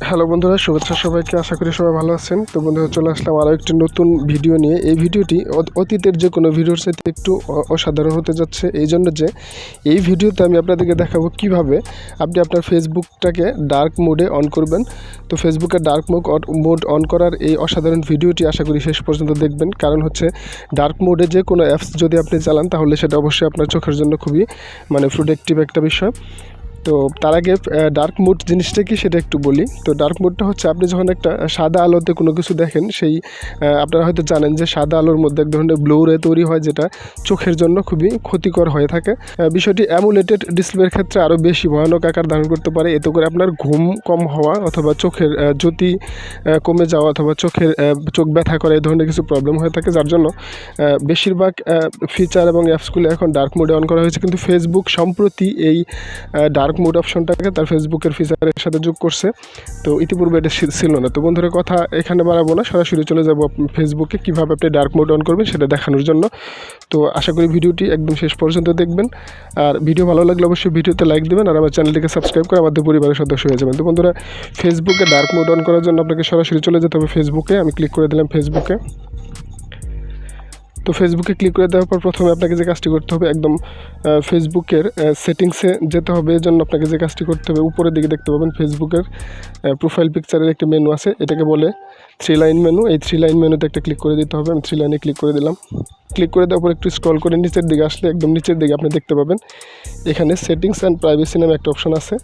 Hello বন্ধুরা, শুভেচ্ছা সবাইকে। আশা করি সবাই ভালো আছেন। তো বন্ধুরা, চলে আসলাম আরও একটি নতুন ভিডিও নিয়ে। এই ভিডিওটি অতীতের যে কোনো ভিডিওর সাথে একটু অসাধারণ হতে যাচ্ছে, এই জন্য যে এই ভিডিওতে আমি আপনাদেরকে দেখাবো কিভাবে আপনি আপনার ফেসবুকটাকে ডার্ক মোডে অন করবেন। তো ফেসবুকের ডার্ক মোড অন করার এই অসাধারণ ভিডিওটি আশা করি শেষ পর্যন্ত দেখবেন। কারণ হচ্ছে ডার্ক মোডে যে কোনো অ্যাপস যদি আপনি চালান তাহলে সেটা অবশ্যই আপনার চোখের জন্য খুবই প্রোডাক্টিভ একটা বিষয়। তো তার আগে ডার্ক মোড জিনিসটা কি সেটা একটু বলি। তো ডার্ক মোডটা হচ্ছে আপনি যখন একটা সাদা আলোতে কোনো কিছু দেখেন, সেই আপনারা হয়তো জানেন যে সাদা আলোর মধ্যে এক ধরনের ব্লু রে তৈরি হয়, যেটা চোখের জন্য খুবই ক্ষতিকর হয়ে থাকে। বিষয়টি অ্যামুলেটেড ডিসপ্লের ক্ষেত্রে আরও বেশি ভয়ানক আকার ধারণ করতে পারে। এতে করে আপনার ঘুম কম হওয়া অথবা চোখের জ্যোতি কমে যাওয়া অথবা চোখ ব্যথা করা, এই ধরনের কিছু প্রবলেম হয়ে থাকে, যার জন্য বেশিরভাগ ফিচার এবং অ্যাপসগুলো এখন ডার্ক মোডে অন করা হয়েছে। কিন্তু ফেসবুক সম্প্রতি এই ডার্ক মোড অপশনটাকে তার ফেসবুকের ফিচারের সাথে যোগ করছে। তো ইতিপূর্বে এটা ছিল না। তো বন্ধুরা, কথা এখানে বাড়াবো না, সরাসরি চলে যাব ফেসবুকে কীভাবে আপনি ডার্ক মোড অন করবেন সেটা দেখানোর জন্য। তো আশা করি ভিডিওটি একদম শেষ পর্যন্ত দেখবেন। আর ভিডিও ভালো লাগলে অবশ্যই ভিডিওতে লাইক দেবেন আর আমার চ্যানেলটিকে সাবস্ক্রাইব করে আমাদের পরিবারের সদস্য হয়ে যাবেন। তো বন্ধুরা, ফেসবুকে ডার্ক মোড অন করার জন্য আপনাকে সরাসরি চলে যেতে হবে ফেসবুকে। আমি ক্লিক করে দিলাম ফেসবুকে। তো ফেসবুকে ক্লিক করে দেওয়ার পর প্রথমে আপনাকে যে কাজটি করতে হবে, একদম ফেসবুকের সেটিংসে যেতে হবে। এর জন্য আপনাকে যে কাজটি করতে হবে, উপরের দিকে দেখতে পাবেন ফেসবুকের প্রোফাইল পিকচারের একটি মেনু আছে, এটাকে বলে 3 লাইন মেনু। এই 3 লাইন মেনুতে একটা ক্লিক করে দিতে হবে। আমি 3 লাইনে ক্লিক করে দিলাম। ক্লিক করে দেওয়ার পর একটু স্ক্রল করে নিচের দিকে আসলে একদম নিচের দিকে আপনি দেখতে পাবেন এখানে সেটিংস অ্যান্ড প্রাইভেসি নামে একটা অপশন আছে।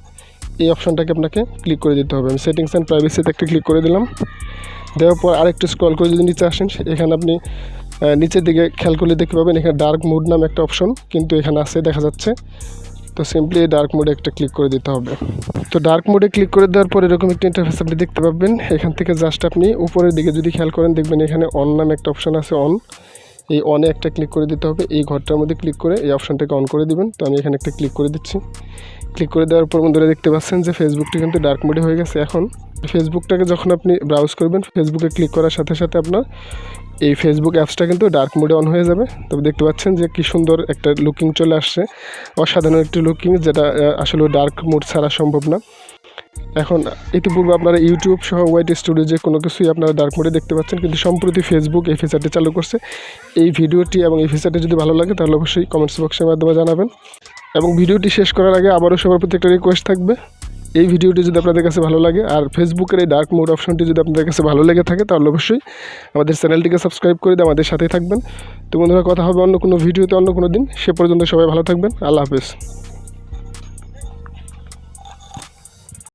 এই অপশনটাকে আপনাকে ক্লিক করে দিতে হবে। আমি সেটিংস অ্যান্ড প্রাইভেসিতে একটা ক্লিক করে দিলাম। দেওয়ার পর আরেকটু স্ক্রল করে যদি নিচে আসেন, এখানে আপনি নিচের দিকে খেয়াল করলে দেখতে পাবেন এখানে ডার্ক মোড নামে একটা অপশন কিন্তু এখানে আছে, দেখা যাচ্ছে। তো সিম্পলি এই ডার্ক মোডে একটা ক্লিক করে দিতে হবে। তো ডার্ক মোডে ক্লিক করে দেওয়ার পর এরকম একটা ইন্টারফেস আপনি দেখতে পাবেন। এখান থেকে জাস্ট আপনি উপরের দিকে যদি খেয়াল করেন, দেখবেন এখানে অন নামে একটা অপশন আছে, অন। এই অনে একটা ক্লিক করে দিতে হবে। এই ঘরটার মধ্যে ক্লিক করে এই অপশনটাকে অন করে দিবেন। তো আমি এখানে একটা ক্লিক করে দিচ্ছি। ক্লিক করে দেওয়ার পর বন্ধুরা দেখতে পাচ্ছেন যে ফেসবুকটি কিন্তু ডার্ক মোডে হয়ে গেছে। এখন ফেসবুকটাকে যখন আপনি ব্রাউজ করবেন, ফেসবুকে ক্লিক করার সাথে সাথে আপনার এই ফেসবুক অ্যাপসটা কিন্তু ডার্ক মোডে অন হয়ে যাবে। তবে দেখতে পাচ্ছেন যে কী সুন্দর একটা লুকিং চলে আসছে, অসাধারণ একটি লুকিং, যেটা আসলে ডার্ক মোড ছাড়া সম্ভব না। এখন ইতিপূর্বে আপনারা ইউটিউব সহ ওয়াইট স্টুডিও যে কোনো কিছুই আপনারা ডার্ক মোডে দেখতে পাচ্ছেন, কিন্তু সম্প্রতি ফেসবুক এই ফিচারটি চালু করছে। এই ভিডিওটি এবং এই ফিচারটি যদি ভালো লাগে তাহলে অবশ্যই কমেন্টস বক্সের মাধ্যমে জানাবেন। এবং ভিডিওটি শেষ করার আগে আবারও সবার প্রতি একটা রিকোয়েস্ট থাকবে, এই ভিডিওটি যদি আপনাদের কাছে ভালো লাগে আর ফেসবুকের এই ডার্ক মোড অপশনটি যদি আপনাদের কাছে ভালো লেগে থাকে তাহলে অবশ্যই আমাদের চ্যানেলটিকে সাবস্ক্রাইব করে দিয়ে আমাদের সাথেই থাকবেন। তো বন্ধুরা, কথা হবে অন্য কোনো ভিডিওতে অন্য কোনো দিন। সে পর্যন্ত সবাই ভালো থাকবেন। আল্লাহ হাফেজ।